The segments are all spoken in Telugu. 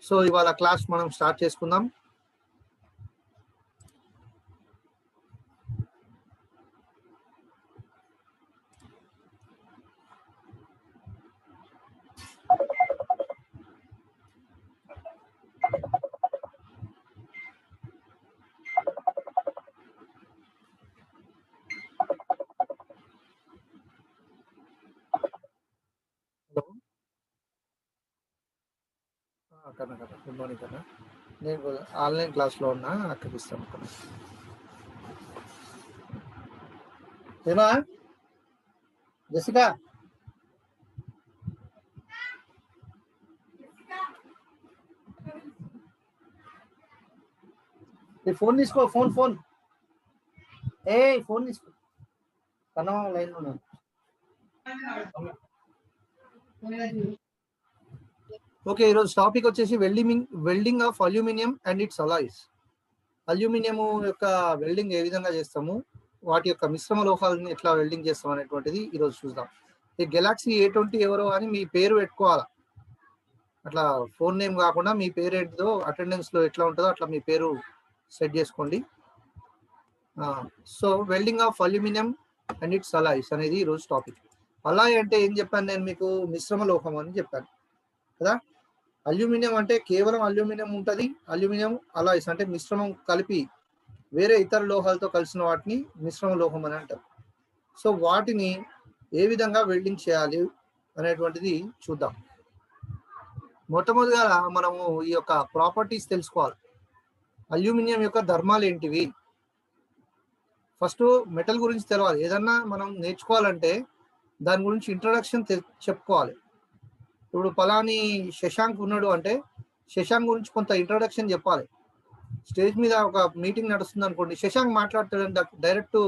సో ఇవాళ క్లాస్ మనం స్టార్ట్ చేసుకుందాం. కన్నా గుడ్ మార్నింగ్ కన్నా. నేను ఆన్లైన్ క్లాస్లో ఉన్నా, అక్కడికి ఇస్తాను. ఏమా జెసికా, ఈ ఫోన్ తీసుకో. ఫోన్ ఏ ఫోన్ తీసుకో. కన్నా లైన్లో ఉన్నాను. ఓకే, ఈరోజు టాపిక్ వచ్చేసి welding of aluminium and its alloys. Aluminium యొక్క వెల్డింగ్ ఏ విధంగా చేస్తాము, వాటి యొక్క మిశ్రమ లోహాలను ఎట్లా వెల్డింగ్ చేస్తాం అనేటువంటిది ఈరోజు చూద్దాం. ఈ గెలాక్సీ A20 ఎవరో అని మీ పేరు పెట్టుకోవాలా. అట్లా ఫోన్ నేమ్ కాకుండా మీ పేరు ఏంటిదో అటెండెన్స్లో ఎట్లా ఉంటుందో అట్లా మీ పేరు సెట్ చేసుకోండి. So welding of aluminium and its alloys అనేది ఈరోజు టాపిక్. అలాయ్ అంటే ఏం చెప్పాను నేను మీకు? మిశ్రమ లోహం అని చెప్పాను కదా. అల్యూమినియం అంటే కేవలం అల్యూమినియం ఉంటుంది. అల్యూమినియం అలాయ్స్ అంటే మిశ్రమం కలిపి వేరే ఇతర లోహాలతో కలిసిన వాటిని మిశ్రమ లోహం అని అంటారు. సో వాటిని ఏ విధంగా వెల్డింగ్ చేయాలి అనేటువంటిది చూద్దాం. మొట్టమొదటిగా మనము ఈ యొక్క ప్రాపర్టీస్ తెలుసుకోవాలి. అల్యూమినియం యొక్క ధర్మాలు ఏంటివి? ఫస్ట్ మెటల్ గురించి తెలవాలి. ఏదన్నా మనం నేర్చుకోవాలంటే దాని గురించి ఇంట్రొడక్షన్ చెప్పుకోవాలి. ఇప్పుడు పలాని శశాంక్ ఉన్నాడు అంటే శశాంక్ గురించి కొంత ఇంట్రొడక్షన్ చెప్పాలి. స్టేజ్ మీద ఒక మీటింగ్ నడుస్తుంది అనుకోండి, శశాంక్ మాట్లాడతాడంటే డైరెక్ట్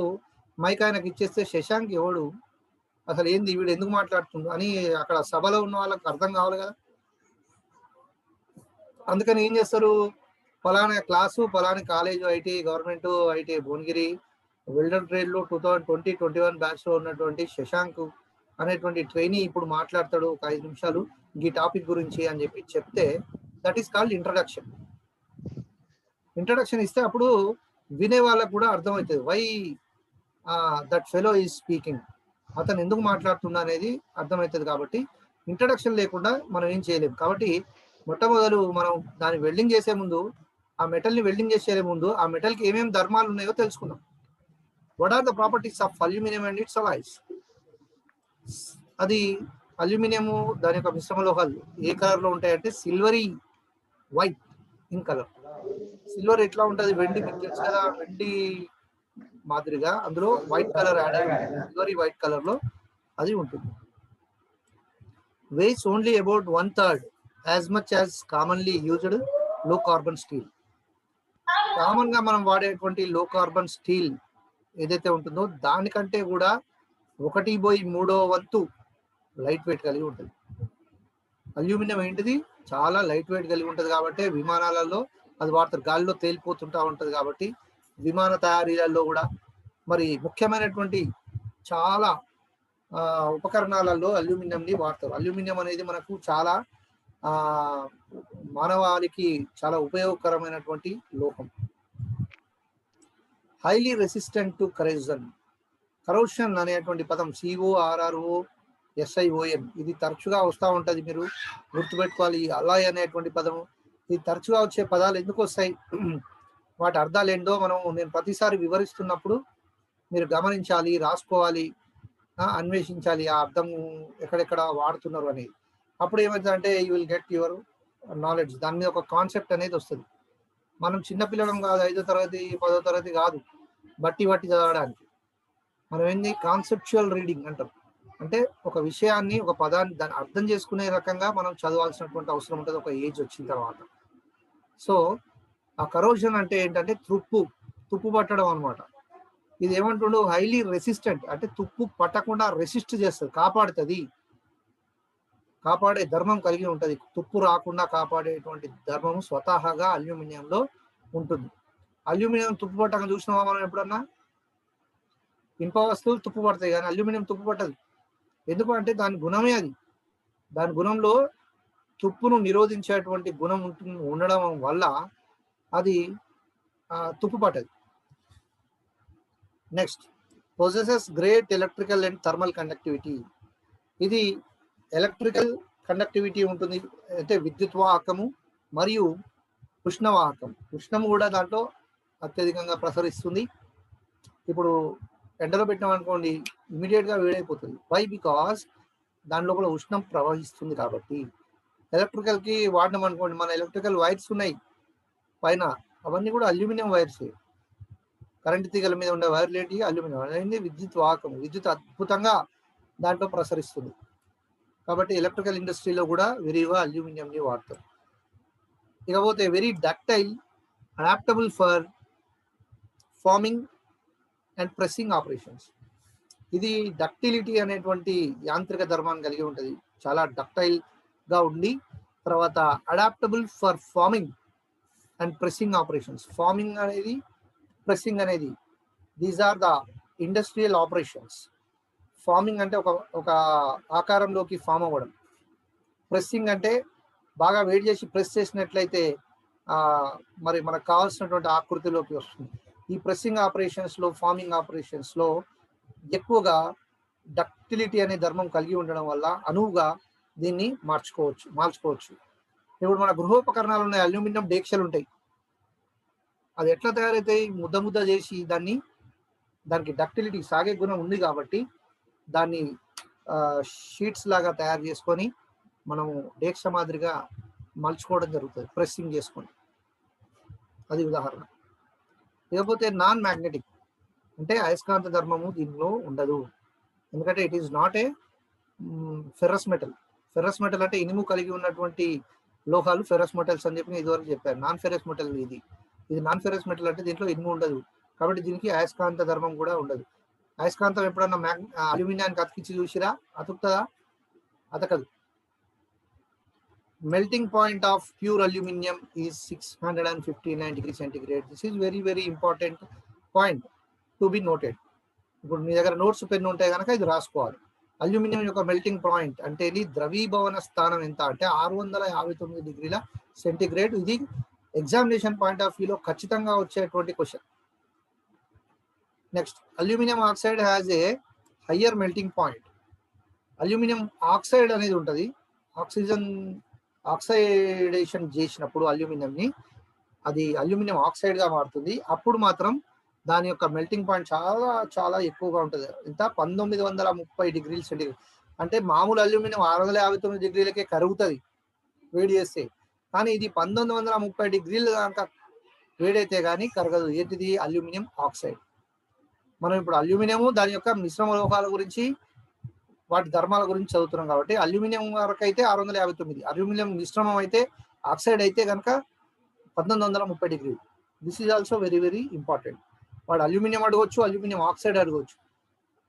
మైక్ ఆయనకి ఇచ్చేస్తే శశాంక్ ఎవడు, అసలు ఏంది వీడు, ఎందుకు మాట్లాడుతుండు అని అక్కడ సభలో ఉన్న వాళ్ళకి అర్థం కావాలి కదా. అందుకని ఏం చేస్తారు, పలానా క్లాసు పలాని college IT government IT Bhuvanagiri welder ట్రేడ్లో 2020-21 బ్యాచ్లో ఉన్నటువంటి శశాంక్ అనేటువంటి ట్రైనీ ఇప్పుడు మాట్లాడతాడు ఒక 5 నిమిషాలు ఈ టాపిక్ గురించి అని చెప్పి చెప్తే that is called introduction. Introduction ఇస్తే అప్పుడు వినే వాళ్ళకు కూడా అర్థమవుతుంది why that fellow is speaking, అతను ఎందుకు మాట్లాడుతున్నా అనేది అర్థమవుతుంది. కాబట్టి ఇంట్రడక్షన్ లేకుండా మనం ఏం చేయలేము. కాబట్టి మొట్టమొదలు మనం దాన్ని వెల్డింగ్ చేసే ముందు, ఆ మెటల్ని వెల్డింగ్ చేసే ముందు ఆ మెటల్కి ఏమేమి ధర్మాలు ఉన్నాయో తెలుసుకుందాం. What are the properties of aluminium and its alloys? అది అల్యూమినియం దాని యొక్క మిశ్రమ లోహాలు ఏ కలర్లో ఉంటాయంటే silvery white in colour. Silver ఎట్లా ఉంటుంది, వెండి మీకు తెలుసు కదా, వెండి మాదిరిగా అందులో వైట్ కలర్ యాడ్ అయ్యి సిల్వరీ వైట్ కలర్లో అది ఉంటుంది. weighs only about 1/3 as much as commonly used low carbon steel. Common గా మనం వాడేటువంటి లో కార్బన్ స్టీల్ ఏదైతే ఉంటుందో దానికంటే కూడా 1/3 వంతు లైట్ వెయిట్ కలిగి ఉంటుంది. అల్యూమినియం ఏంటిది, చాలా లైట్ వెయిట్ కలిగి ఉంటుంది కాబట్టి విమానాలలో అది వాడతారు, గాలిలో తేలిపోతుంటా ఉంటుంది. కాబట్టి విమాన తయారీలలో కూడా మరి ముఖ్యమైనటువంటి చాలా ఉపకరణాలలో అల్యూమినియంని వాడతారు. అల్యూమినియం అనేది మనకు చాలా మానవాళికి చాలా ఉపయోగకరమైనటువంటి లోహం. Highly resistant to corrosion. Corrosion అనేటువంటి పదం CORROSION ఇది తరచుగా వస్తూ ఉంటుంది, మీరు గుర్తుపెట్టుకోవాలి. ఈ అలాయ్ అనేటువంటి పదము, ఇది తరచుగా వచ్చే పదాలు ఎందుకు వస్తాయి, వాటి అర్థాలు ఏంటో నేను ప్రతిసారి వివరిస్తున్నప్పుడు మీరు గమనించాలి, రాసుకోవాలి, అన్వేషించాలి ఆ అర్థం ఎక్కడెక్కడ వాడుతున్నారు అనేది. అప్పుడు ఏమవుతుందంటే you will get your knowledge, దాని మీద ఒక కాన్సెప్ట్ అనేది వస్తుంది. మనం చిన్నపిల్లలం కాదు, 5వ తరగతి 10వ తరగతి కాదు బట్టి చదవడానికి. మనం ఏంది కాన్సెప్చువల్ రీడింగ్ అంటాం. అంటే ఒక విషయాన్ని, ఒక పదాన్ని దాన్ని అర్థం చేసుకునే రకంగా మనం చదవాల్సినటువంటి అవసరం ఉంటుంది ఒక ఏజ్ వచ్చిన తర్వాత. సో ఆ కరోజన్ అంటే ఏంటంటే తుప్పు పట్టడం అనమాట. ఇది ఏమంటుండు, హైలీ రెసిస్టెంట్ అంటే తుప్పు పట్టకుండా రెసిస్ట్ చేస్తుంది, కాపాడుతుంది, కాపాడే ధర్మం కలిగి ఉంటుంది. తుప్పు రాకుండా కాపాడేటువంటి ధర్మం స్వతహాగా అల్యూమినియంలో ఉంటుంది. అల్యూమినియం తుప్పు పట్టక చూసినావా మనం ఎప్పుడన్నా? ఇనుప వస్తువులు తుప్పు పడతాయి కానీ అల్యూమినియం తుప్పు పట్టదు. ఎందుకంటే దాని గుణమే అది. దాని గుణంలో తుప్పును నిరోధించేటువంటి గుణం ఉండడం వల్ల అది తుప్పు పట్టదు. Next, possesses great electrical and thermal conductivity. ఇది ఎలక్ట్రికల్ కండక్టివిటీ ఉంటుంది, అంటే విద్యుత్ వాహకము మరియు ఉష్ణవాహకం. ఉష్ణము కూడా దాంట్లో అత్యధికంగా ప్రసరిస్తుంది. ఇప్పుడు ఎండలో పెట్టామనుకోండి ఇమీడియట్గా వేడైపోతుంది. వై? బికాస్ దాని లోపల ఉష్ణం ప్రవహిస్తుంది కాబట్టి. ఎలక్ట్రికల్కి వాడినాం అనుకోండి, మన ఎలక్ట్రికల్ వైర్స్ ఉన్నాయి పైన, అవన్నీ కూడా అల్యూమినియం వైర్స్. కరెంటు తీగల మీద ఉండే వైర్లు ఏంటి? అల్యూమినియం. అనేది విద్యుత్ వాహకం. విద్యుత్ అద్భుతంగా దాంట్లో ప్రసరిస్తుంది కాబట్టి ఎలక్ట్రికల్ ఇండస్ట్రీలో కూడా విరివిగా అల్యూమినియంని వాడతారు. ఇకపోతే very ductile, adaptable for forming and pressing operations. ఇది డక్టిలిటీ అనేటువంటి యాంత్రిక ధర్మాన్ని కలిగి ఉంటుంది, చాలా డక్టైల్గా ఉండి. తర్వాత adaptable for forming and pressing operations. Forming అనేది, ప్రెస్సింగ్ అనేది, these are the industrial operations. Forming అంటే ఒక ఆకారంలోకి ఫామ్ అవ్వడం. ప్రెస్సింగ్ అంటే బాగా వేడి చేసి ప్రెస్ చేసినట్లయితే మరి మనకు కావాల్సినటువంటి ఆకృతిలోకి వస్తుంది. ఈ ప్రెస్సింగ్ ఆపరేషన్స్లో, ఫార్మింగ్ ఆపరేషన్స్లో ఎక్కువగా డక్టిలిటీ అనే ధర్మం కలిగి ఉండడం వల్ల అనువుగా దీన్ని మార్చుకోవచ్చు. ఇప్పుడు మన గృహోపకరణాలు ఉన్నాయి, అల్యూమినియం డేక్షలు ఉంటాయి. అది ఎట్లా తయారైతాయి? ముద్ద చేసి దానికి డక్టిలిటీ, సాగే గుణం ఉంది కాబట్టి దాన్ని షీట్స్ లాగా తయారు చేసుకొని మనము డేక్ష మాదిరిగా మలుచుకోవడం జరుగుతుంది, ప్రెస్సింగ్ చేసుకొని. అది ఉదాహరణ. లేకపోతే నాన్ మ్యాగ్నెటిక్ అంటే అయస్కాంత ధర్మము దీనిలో ఉండదు, ఎందుకంటే it is not a ferrous metal. Ferrous metal అంటే ఇనుము కలిగి ఉన్నటువంటి లోహాలు ఫెర్రస్ మెటల్స్ అని చెప్పి ఇదివరకు చెప్పారు. నాన్ ఫెర్రస్ మెటల్ ఇది నాన్ ఫెర్రస్ మెటల్ అంటే దీంట్లో ఇనుము ఉండదు కాబట్టి దీనికి అయస్కాంత ధర్మం కూడా ఉండదు. అయస్కాంతం ఎప్పుడన్నా అల్యూమినియానికి అతికించి చూసిరా? అతుకుతుందా? అతకదు. Melting point of pure aluminium is 659 degrees centigrade. This is very, very important point to be noted. ఇప్పుడు మీ దగ్గర నోట్స్ పెన్ ఉంటే కనుక ఇది రాసుకోవాలి. అల్యూమినియం యొక్క మెల్టింగ్ పాయింట్ అంటే ఇది ద్రవీభవన స్థానం ఎంత అంటే 659 డిగ్రీల సెంటిగ్రేడ్. ఇది ఎగ్జామినేషన్ పాయింట్ ఆఫ్ వ్యూలో ఖచ్చితంగా వచ్చేటువంటి question. Next, aluminium oxide has a higher melting point. Aluminium oxide అనేది ఉంటుంది, ఆక్సైడేషన్ చేసినప్పుడు అల్యూమినియంని అది అల్యూమినియం ఆక్సైడ్గా మారుతుంది. అప్పుడు మాత్రం దాని యొక్క మెల్టింగ్ పాయింట్ చాలా చాలా ఎక్కువగా ఉంటుంది. ఎంత? 1930 డిగ్రీల సెంటిగ్రేడ్. అంటే మామూలు అల్యూమినియం 659 డిగ్రీలకే కరుగుతుంది వేడి చేస్తే, కానీ ఇది 1930 డిగ్రీలు కనుక వేడైతే కానీ కరగదు. ఏంటిది? Aluminium oxide. మనం ఇప్పుడు అల్యూమినియము దాని యొక్క మిశ్రమ లోహాల గురించి, వాటి ధర్మాల గురించి చదువుతున్నాం కాబట్టి అల్యూమినియం వరకు అయితే 659, అల్యూమినియం మిశ్రమం అయితే, ఆక్సైడ్ అయితే కనుక 1930 డిగ్రీలు. This is also very very important. వాడు అల్యూమినియం అడగవచ్చు, అల్యూమినియం ఆక్సైడ్ అడగవచ్చు.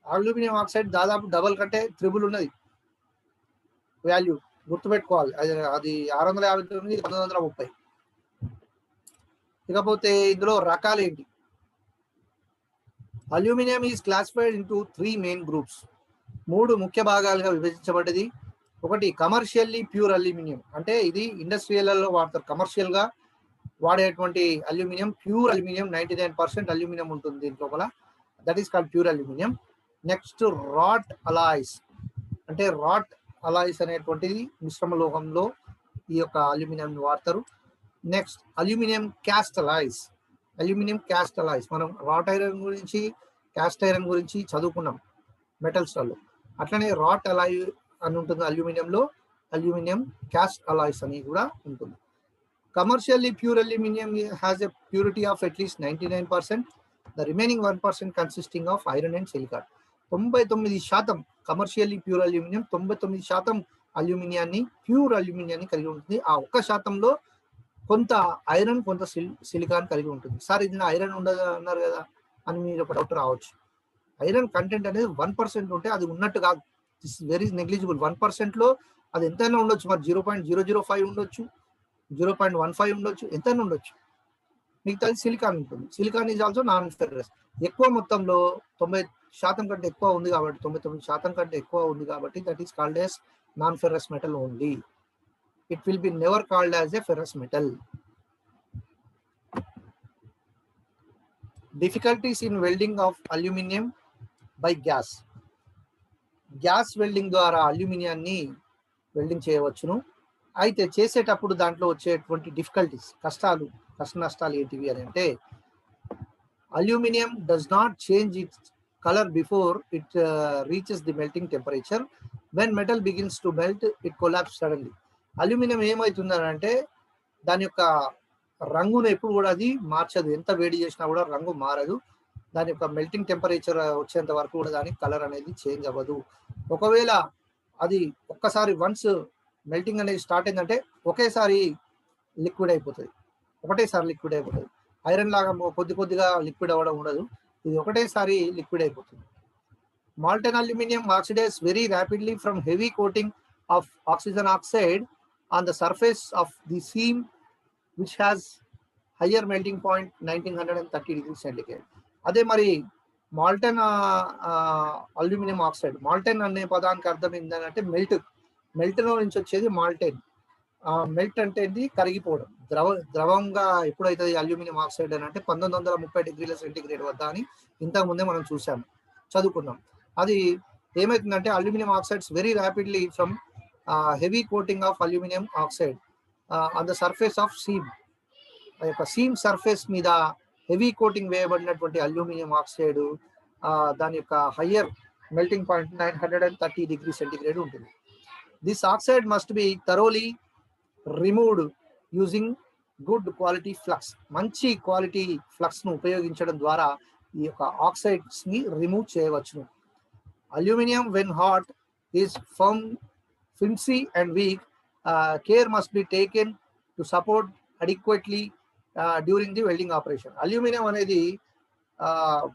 అల్యూమినియం ఆక్సైడ్ దాదాపు డబల్ కంటే త్రిబుల్ ఉన్నది వాల్యూ, గుర్తుపెట్టుకోవాలి. అది 659, 1930. ఇకపోతే ఇందులో రకాలు ఏంటి? Aluminium is classified into 3 main groups. 3 ముఖ్య భాగాలుగా విభజించబడ్డది. ఒకటి కమర్షియల్లీ ప్యూర్ అల్యూమినియం, అంటే ఇది ఇండస్ట్రియల్లో వాడతారు, కమర్షియల్గా వాడేటువంటి అల్యూమినియం. ప్యూర్ అల్యూమినియం 99% అల్యూమినియం ఉంటుంది దీని లోపల, that is called pure aluminium. Next, wrought alloys, అంటే రాట్ అలాయ్స్ అనేటువంటిది మిశ్రమ లోహంలో ఈ యొక్క అల్యూమినియం వాడతారు. Next, aluminium cast alloys. Aluminium cast alloys మనం రాట్ ఐరన్ గురించి, క్యాస్ట్ ఐరన్ గురించి చదువుకున్నాం మెటల్స్లలో. అట్లనే రాట్ అలాయ్ అని ఉంటుంది అల్యూమినియంలో, అల్యూమినియం క్యాస్ట్ అలాయ్స్ అని కూడా ఉంటుంది. Commercially pure aluminium has a purity of at least 99%. The remaining 1% consisting of iron and silicon. 99% commercially pure aluminium, 99% అల్యూమినియాన్ని, ప్యూర్ అల్యూమినియాన్ని కలిగి ఉంటుంది. ఆ 1%లో కొంత ఐరన్, కొంత సిలికాన్ కలిగి ఉంటుంది. సార్ ఇది ఐరన్ ఉండదు అన్నారు కదా అని మీరు ఒక డౌట్ రావచ్చు. ఐరన్ కంటెంట్ అనేది 1% ఉంటే అది ఉన్నట్టు కాదు, దిస్ ఇస్ వెరీ నెగ్లిజిబుల్. 1%లో అది ఎంతైనా ఉండొచ్చు, మరి 0.005 ఉండొచ్చు, 0.15 ఉండొచ్చు, ఎంతైనా ఉండొచ్చు. మిగతా సిలికాన్ ఉంటుంది. Silicon is also non ferrous. ఎక్కువ మొత్తంలో 90% కంటే ఎక్కువ ఉంది కాబట్టి, 99% కంటే ఎక్కువ ఉంది కాబట్టి that is called as non ferrous metal only. it will be never called as a ferrous metal. Difficulties in welding of aluminum by gas. Gas welding ద్వారా అల్యూమినియాన్ని వెల్డింగ్ చేయవచ్చును. అయితే చేసేటప్పుడు దాంట్లో వచ్చేటువంటి డిఫికల్టీస్, కష్ట నష్టాలు ఏంటివి అని అంటే, aluminium does not change it's colour before it reaches the melting temperature. When metal begins to melt it collapse suddenly. Aluminium ఏమవుతుందంటే దాని యొక్క రంగును ఎప్పుడు కూడా అది మార్చదు, ఎంత వేడి చేసినా కూడా రంగు మారదు. దాని యొక్క మెల్టింగ్ టెంపరేచర్ వచ్చేంత వరకు కూడా దానికి కలర్ అనేది చేంజ్ అవ్వదు. ఒకవేళ అది ఒక్కసారి వన్స్ మెల్టింగ్ అనేది స్టార్ట్ అయిందంటే ఒకేసారి లిక్విడ్ అయిపోతుంది, ఐరన్ లాగా కొద్దిగా లిక్విడ్ అవ్వడం ఉండదు, ఇది ఒకటేసారి లిక్విడ్ అయిపోతుంది. Molten aluminium oxidise very rapidly from heavy coating of oxygen oxide on the surface of the seam which has higher melting point 1930 degrees centigrade. అదే మరి మాల్టెన్ అల్యూమినియం ఆక్సైడ్, మాల్టెన్ అనే పదానికి అర్థం ఏంటంటే మెల్ట్లో నుంచి వచ్చేది మాల్టెన్. మెల్ట్ అంటే ఇది కరిగిపోవడం, ద్రవంగా ఎప్పుడైతుంది అల్యూమినియం ఆక్సైడ్ అని అంటే 1930 degrees centigrade వద్ద అని ఇంతకుముందే మనం చదువుకున్నాం. అది ఏమవుతుందంటే aluminium oxides very rapidly from heavy coating of aluminium oxide on the surface of seam. ఆ యొక్క సీమ్ సర్ఫేస్ మీద హెవీ కోటింగ్ వేయబడినటువంటి అల్యూమినియం ఆక్సైడ్ దాని యొక్క higher melting point 930 degrees centigrade ఉంటుంది. This oxide must be thoroughly removed using good quality flux. మంచి క్వాలిటీ ఫ్లక్స్ ను ఉపయోగించడం ద్వారా ఈ యొక్క ఆక్సైడ్స్ ని రిమూవ్ చేయవచ్చును. Aluminium when hot is flimsy and weak. Care must be taken to support adequately during the welding operation. Aluminium అనేది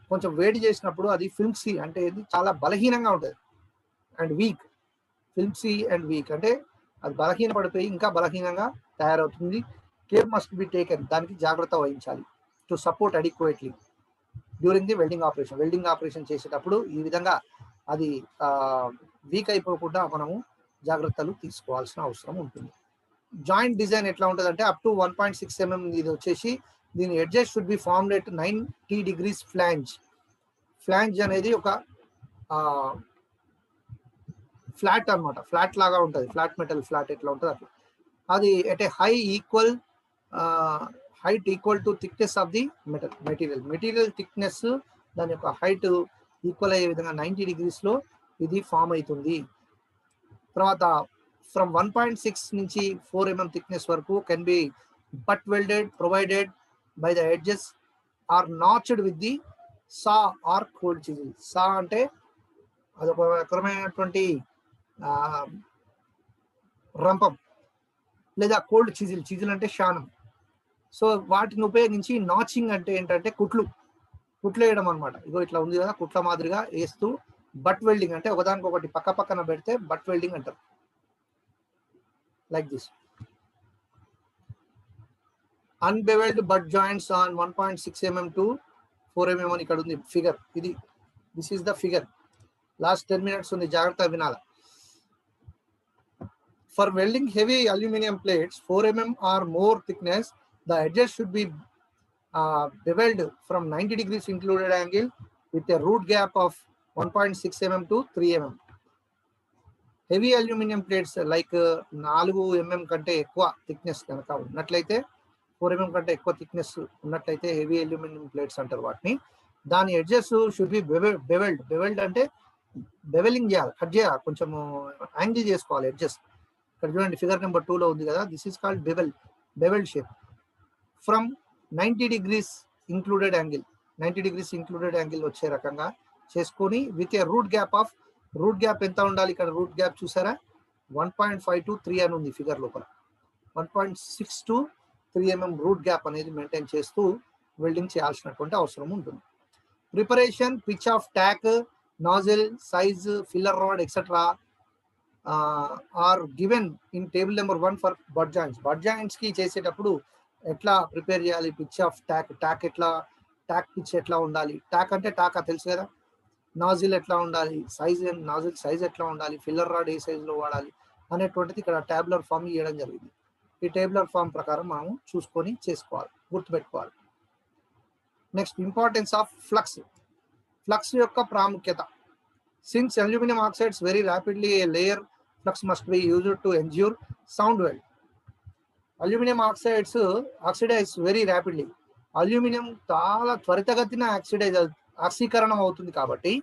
కొంచెం వేడి చేసినప్పుడు అది ఫిల్మ్సీ అంటే ఇది చాలా బలహీనంగా ఉంటుంది, అండ్ వీక్. ఫిల్మ్సీ అండ్ వీక్ అంటే అది బలహీన పడిపోయి ఇంకా బలహీనంగా తయారవుతుంది. కేర్ మస్ట్ బి టేకెన్, దానికి జాగ్రత్త వహించాలి. To support adequately during the welding operation చేసేటప్పుడు ఈ విధంగా అది వీక్ అయిపోకుండా మనము జాగ్రత్తలు తీసుకోవాల్సిన అవసరం ఉంటుంది. జాయింట్ డిజైన్ ఎట్లా ఉంటుంది అంటే అప్ టు 1.6 mm ఇది వచ్చేసి దీని edges should be formed at 90 degrees flange అనేది ఒక ఫ్లాట్ అన్నమాట, ఫ్లాట్ లాగా ఉంటుంది, ఫ్లాట్ మెటల్ ఫ్లాట్ ఎట్లా ఉంటుంది అట్లా. అది at a height equal to thickness of the material thickness, దాని యొక్క హైట్ ఈక్వల్ అయ్యే విధంగా 90 degrees లో ఇది ఫామ్ అవుతుంది. తర్వాత ఫ్రమ్ 1.6 నుంచి 4 mm థిక్నెస్ వరకు can be butt welded provided by the edges are notched with the saw or cold chisel. Saw అంటే అదొక రకమైనటువంటి రంపం, లేదా కోల్డ్ చిజిల్ అంటే శానం. సో వాటిని ఉపయోగించి నాచింగ్ అంటే ఏంటంటే కుట్లు వేయడం అనమాట. ఇగో ఇట్లా ఉంది కదా, కుట్ల మాదిరిగా వేస్తూ బట్ వెల్డింగ్ అంటే ఒకదానికొకటి పక్కన పెడితే బట్ వెల్డింగ్ అంటారు. Like this. Unbeveled butt joints on 1.6 mm to 4 mm అని ఇక్కడ ఉంది figure. This is the figure. Last 10 minutes ఉంది, జాగ్రత్తగా వినాలి. For welding heavy aluminum plates 4 mm or more thickness, the edges should be beveled from 90 degrees included angle with a root gap of 1.6 mm to 3 mm. Heavy aluminium plates like 4 mm కంటే ఎక్కువ థిక్నెస్ కనుక ఉన్నట్లయితే, 4 mm కంటే ఎక్కువ థిక్నెస్ ఉన్నట్లయితే హెవీ అల్యూమినియం ప్లేట్స్ అంటారు వాటిని. దాని ఎడ్జెస్ షుడ్ బి బెవెల్డ్ అంటే బెవెలింగ్ చేయాలి, కట్ చేయాలి, కొంచెం యాంగిల్ చేసుకోవాలి ఎడ్జెస్. ఇక్కడ చూడండి ఫిగర్ నెంబర్ 2 లో ఉంది కదా, this is called bevelled shape. From 90 degrees included angle వచ్చే రకంగా చేసుకొని విత్ ఏ రూట్ గ్యాప్ ఎంత ఉండాలి, ఇక్కడ రూట్ గ్యాప్ చూసారా 1.5 to 3 అని ఉంది ఫిగర్ లోపల. 1.6 to 3 mm రూట్ గ్యాప్ అనేది మెయింటైన్ చేస్తూ వెల్డింగ్ చేయాల్సినటువంటి అవసరం ఉంటుంది. Preparation, pitch of tack, nozzle, size, filler rod etcetera are given in table number 1 for butt joints కి చేసేటప్పుడు ఎట్లా ప్రిపేర్ చేయాలి, పిచ్ ఆఫ్ ట్యాక్ పిచ్ ఎట్లా ఉండాలి, ట్యాక్ అంటే టాకా తెలుసు కదా, నాజిల్ ఎట్లా ఉండాలి, నాజిల్ సైజ్ ఎట్లా ఉండాలి, ఫిల్లర్ రాడ్ ఏ సైజులో వాడాలి అనేటువంటిది ఇక్కడ ట్యాబులర్ ఫామ్ ఇవ్వడం జరిగింది. ఈ టేబులర్ ఫామ్ ప్రకారం మనం చూసుకొని చేసుకోవాలి, గుర్తుపెట్టుకోవాలి. Next importance of flux. Flux యొక్క ప్రాముఖ్యత. Since aluminium oxides very rapidly a layer flux must be used to endure sound weld. Aluminium oxidise very rapidly. Aluminium చాలా త్వరితగతిన ఆక్సీకరణం అవుతుంది కాబట్టి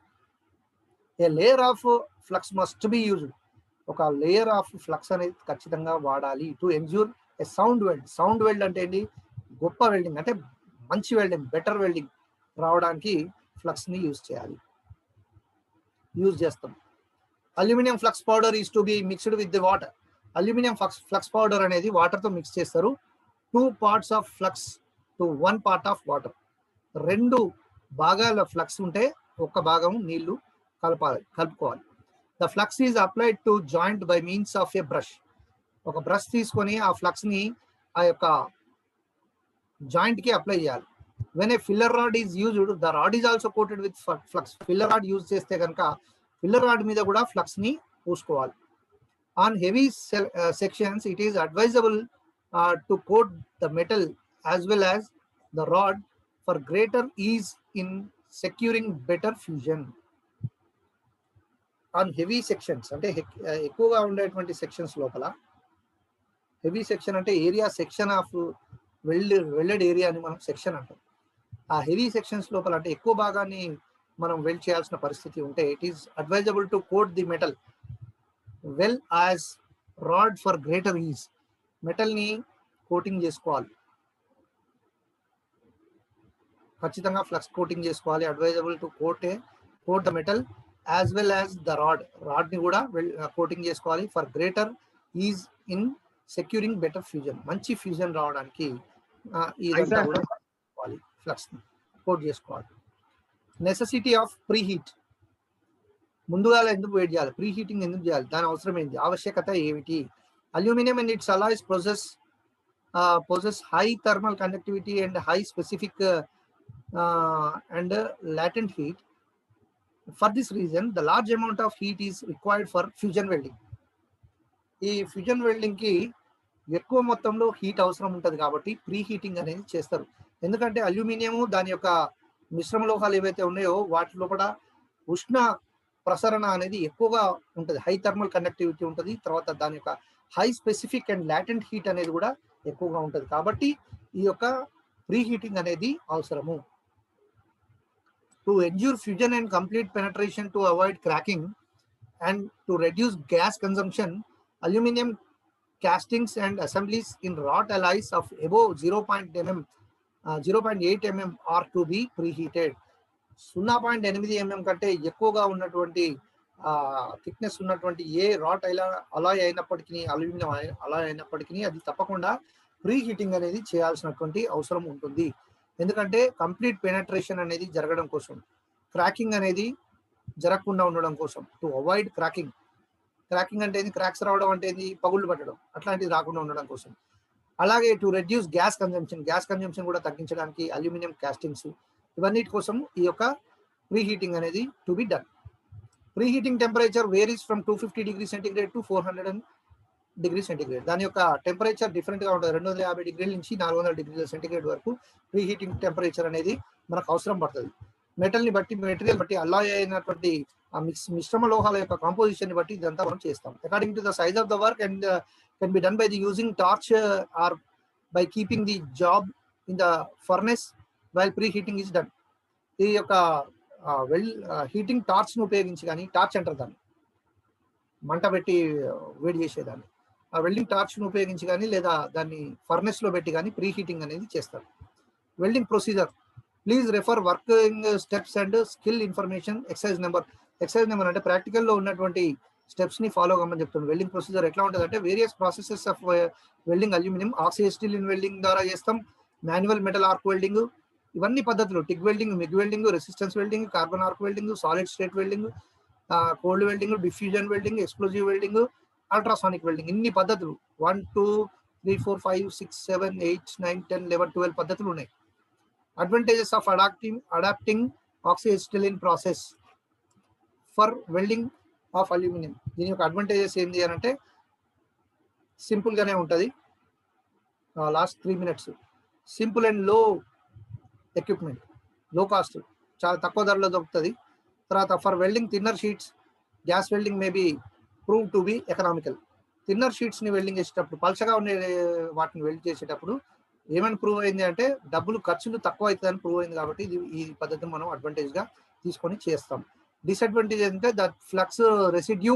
a layer of flux must be used. ఒక లేయర్ ఆఫ్ ఫ్లక్స్ అనేది ఖచ్చితంగా వాడాలి to endure a sound weld. Sound weld అంటే ఏంటి? గొప్ప వెల్డింగ్, అంటే మంచి వెల్డింగ్, బెటర్ వెల్డింగ్ రావడానికి ఫ్లక్స్ని యూజ్ చేస్తాం. Aluminium flux powder is to be mixed with the water. Aluminium flux powder అనేది వాటర్తో మిక్స్ చేస్తారు. 2 parts of flux to 1 part of water. 2 భాగాల ఫ్లక్స్ ఉంటే ఒక భాగం నీళ్లు కలుపుకోవాలి. The flux is applied to joint by means of A brush. ఒక బ్రష్ తీసుకొని ఆ ఫ్లక్స్ని ఆ యొక్క జాయింట్కి అప్లై చేయాలి. When a filler rod is used, the rod is also coated with flux. Filler rod use చేస్తే కనుక ఫిల్లర్ రాడ్ మీద కూడా ఫ్లక్స్ని పూసుకోవాలి. On heavy sections it is advisable to coat the metal as well as the rod for greater ease in securing better fusion. On heavy sections అంటే ఎక్కువగా ఉండేటువంటి సెక్షన్స్ లోపల, హెవీ సెక్షన్ అంటే area, section of welded area అని మనం సెక్షన్ అంటాం. ఆ హెవీ సెక్షన్స్ లోపల అంటే ఎక్కువ భాగాన్ని మనం వెల్డ్ చేయాల్సిన పరిస్థితి ఉంటే it is advisable to coat the metal well as rod for greater ease. మెటల్ని కోటింగ్ చేసుకోవాలి, ఖచ్చితంగా ఫ్లక్స్ కోటింగ్ చేసుకోవాలి. Advisable to coat the metal as well as the రాడ్ని కూడా కోటింగ్ చేసుకోవాలి. For greater ease in securing better fusion. మంచి ఫ్యూజన్ రావడానికి ఇదంతా కూడా ఫ్లక్స్ కోట్ చేసుకోవాలి. Necessity of preheat. ముందుగా ఎందుకు వెయిట్ చేయాలి? ప్రీ హీటింగ్ ఎందుకు చేయాలి? దాని అవసరం ఏంటి? ఆవశ్యకత ఏమిటి? Aluminium and its alloys possess high thermal conductivity and high specific and latent heat. For this reason, the large amount of heat is required for fusion welding. ఈ ఫ్యూజన్ వెల్డింగ్ కి ఎక్కువ మొత్తంలో హీట్ అవసరం ఉంటుంది కాబట్టి ప్రీ హీటింగ్ అనేది చేస్తారు. ఎందుకంటే అల్యూమినియం దాని యొక్క మిశ్రమ లోహాలు ఏవైతే ఉన్నాయో వాటి లోపల ఉష్ణ ప్రసరణ అనేది ఎక్కువగా ఉంటుంది, హై థర్మల్ కండక్టివిటీ ఉంటుంది. తర్వాత దాని యొక్క high specific and latent heat అనేది కూడా ఎక్కువగా ఉంటుంది. కాబట్టి ఈ యొక్క ప్రీ హీటింగ్ అనేది అవసరము. To endure fusion and complete penetration to avoid cracking and to reduce gas consumption, aluminium castings and assemblies in wrought alloys of above 0.8 mm are to be preheated. 0.8 mm కంటే ఎక్కువగా ఉన్నటువంటి థిక్నెస్ ఉన్నటువంటి ఏ రాట్ అలాయ్ అయినప్పటికీ, అల్యూమినియం అలాయ్ అయినప్పటికీ అది తప్పకుండా ప్రీ హీటింగ్ అనేది చేయాల్సినటువంటి అవసరం ఉంటుంది. ఎందుకంటే కంప్లీట్ పెనట్రేషన్ అనేది జరగడం కోసం, క్రాకింగ్ అనేది జరగకుండా ఉండడం కోసం, టు అవాయిడ్ క్రాకింగ్. క్రాకింగ్ అంటే ఏంది? క్రాక్స్ రావడం అంటే ఏంది? పగుళ్ళు పట్టడం, అట్లాంటిది రాకుండా ఉండడం కోసం. అలాగే టు రెడ్యూస్ గ్యాస్ కన్జంప్షన్ కూడా తగ్గించడానికి అల్యూమినియం కాస్టింగ్స్, ఇవన్నిటి కోసం ఈ యొక్క ప్రీ హీటింగ్ అనేది to be done. Pre heating temperature varies from 250 degrees centigrade to 400 degrees centigrade. దాని యొక్క టెంపరేచర్ డిఫరెంట్గా ఉంటుంది. 250 డిగ్రీల నుంచి 400 degrees centigrade వరకు ప్రీ హీటింగ్ టెంపరేచర్ అనేది మనకు అవసరం పడుతుంది. మెటీరియల్ బట్టి అలాయ్ అయినటువంటి ఆ మిశ్రమ లోహాల యొక్క కాంపోజిషన్ బట్టి ఇదంతా మనం చేస్తాం. According to the size of the work and can be done by the using torch or by keeping the job in the furnace while pre heating is done. ఈ యొక్క హీటింగ్ టార్చ్ను ఉపయోగించి కానీ, టార్చ్ అంటారు దాన్ని, మంట పెట్టి వేడి చేసేదాన్ని, ఆ వెల్డింగ్ టార్చ్ను ఉపయోగించి కానీ లేదా దాన్ని ఫర్నెస్లో పెట్టి కానీ ప్రీ హీటింగ్ అనేది చేస్తారు. Welding procedure. Please refer working steps and skill information excise number అంటే ప్రాక్టికల్లో ఉన్నటువంటి స్టెప్స్ని ఫాలో అవ్వమని చెప్తుంది. వెల్డింగ్ ప్రొసీజర్ ఎట్లా ఉంటుంది అంటే various processes of welding aluminium. Oxide steel in welding ద్వారా చేస్తాం, మాన్యువల్ మెటల్ ఆర్క్ వెల్డింగ్, ఇవన్నీ పద్ధతులు, tick welding, MiG welding, resistance welding, carbon arc welding, solid state welding, cold welding, diffusion welding, explosive welding, ultrasonic welding, ఇన్ని పద్ధతులు 1 2 3 4 5 6 7 8 9 10 11 12 పద్ధతులు ఉన్నాయి. Advantages of adopting oxyacetylene process for welding of aluminium. దీని యొక్క అడ్వాంటేజెస్ ఏంటి అని అంటే సింపుల్ గానే ఉంటుంది. Last 3 minutes. Simple and low equipment, low cost, చాలా తక్కువ ధరలో దొరుకుతుంది. తర్వాత for welding thinner sheets, gas welding maybe prove to be economical. Thinner షీట్స్ని వెల్డింగ్ చేసేటప్పుడు, పల్చగా ఉండే వాటిని వెల్డ్ చేసేటప్పుడు ఏమని ప్రూవ్ అయింది అంటే ఖర్చులు తక్కువ అవుతుందని ప్రూవ్ అయింది. కాబట్టి ఈ పద్ధతిని మనం అడ్వాంటేజ్గా తీసుకొని చేస్తాం. డిసడ్వాంటేజ్ ఏంటంటే that flux residue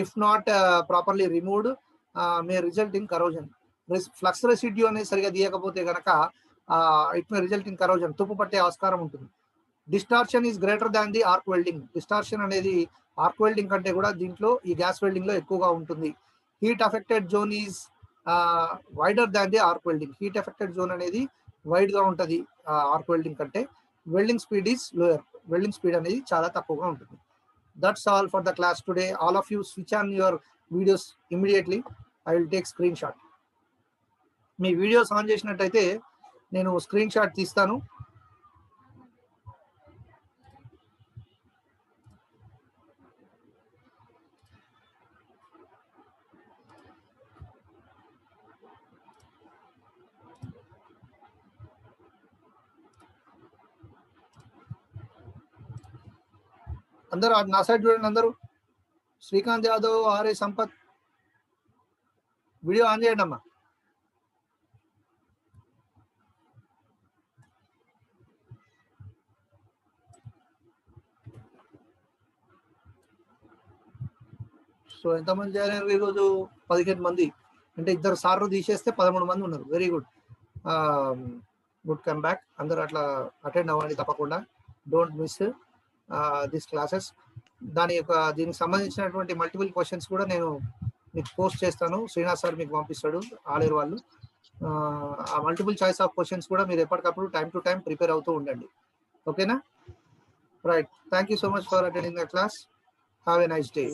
if not properly removed May result in corrosion. Flux residue అనేది సరిగా తీయకపోతే కనుక it may result in corrosion, తుప్పు పట్టే ఆస్కారం ఉంటుంది. Distortion is greater than the ark welding. Distortion అనేది ఆర్క్ వెల్డింగ్ కంటే కూడా దీంట్లో ఈ గ్యాస్ వెల్డింగ్ లో ఎక్కువగా ఉంటుంది. Heat affected zone is wider than the ark welding. Heat affected zone అనేది వైడ్ గా ఉంటుంది ఆర్క్ వెల్డింగ్ కంటే. Welding speed is lower. Welding speed అనేది చాలా తక్కువగా ఉంటుంది. That's all for the class today. All of you switch on your videos immediately. I will take screen shot. Me videos on చేసినట్టయితే నేను స్క్రీన్ షాట్ తీస్తాను. అందరూ నా సైడ్ చూడండి. అందరూ Srikanth Yadav, R A Sampath video on చేయండి అమ్మా. సో ఎంతమంది చేరారు ఈరోజు? 15 మంది. అంటే 2 సార్లు తీసేస్తే 13 మంది ఉన్నారు. Very good, good come back. అందరూ అట్లా అటెండ్ అవ్వండి తప్పకుండా. Don't miss this classes. దీనికి సంబంధించినటువంటి మల్టిపుల్ క్వశ్చన్స్ కూడా నేను మీకు పోస్ట్ చేస్తాను. శ్రీనాథ్ సార్ మీకు పంపిస్తాడు, ఆలేరు వాళ్ళు. ఆ మల్టిపుల్ చాయిస్ ఆఫ్ క్వశ్చన్స్ కూడా మీరు ఎప్పటికప్పుడు టైం టు టైం ప్రిపేర్ అవుతూ ఉండండి. ఓకేనా? Right. Thank you so much for attending the class. Have a nice day.